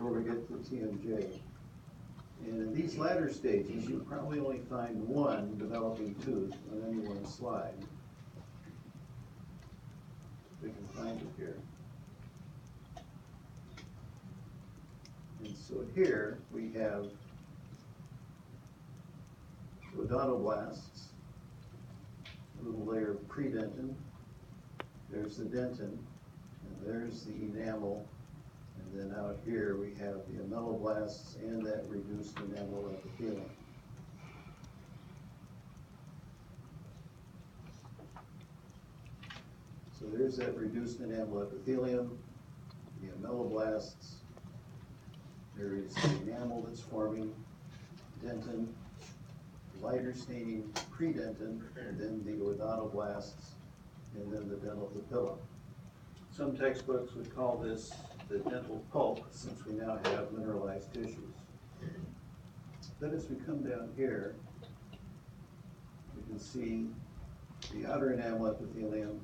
before we get to TMJ. And in these latter stages, you probably only find one developing tooth on any one slide. We can find it here. And so here we have odontoblasts, a little layer of predentin. There's the dentin, and there's the enamel. And then out here we have the ameloblasts and that reduced enamel epithelium. So there's that reduced enamel epithelium, the ameloblasts. There is the enamel that's forming, dentin, lighter staining predentin, and then the odontoblasts, and then the dental papilla. Some textbooks would call this the dental pulp, since we now have mineralized tissues. Then as we come down here, you can see the outer enamel epithelium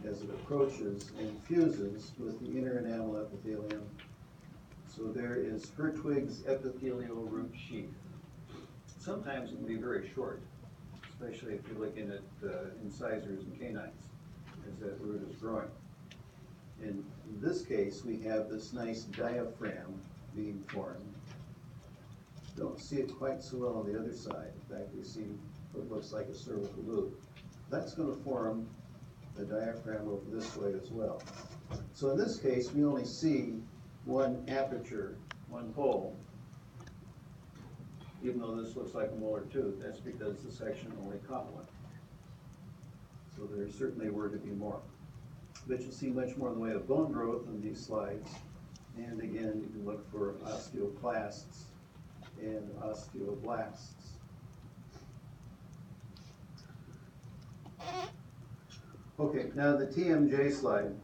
as it approaches and fuses with the inner enamel epithelium. So there is Hertwig's epithelial root sheath. Sometimes it can be very short, especially if you're looking at incisors and canines, as that root is growing. In this case, we have this nice diaphragm being formed. Don't see it quite so well on the other side. In fact, we see what looks like a cervical loop. That's going to form the diaphragm over this way as well. So in this case, we only see one aperture, one hole, even though this looks like a molar tooth. That's because the section only caught one. So there certainly were to be more. But you'll see much more in the way of bone growth in these slides. And again, you can look for osteoclasts and osteoblasts. Okay, now the TMJ slide.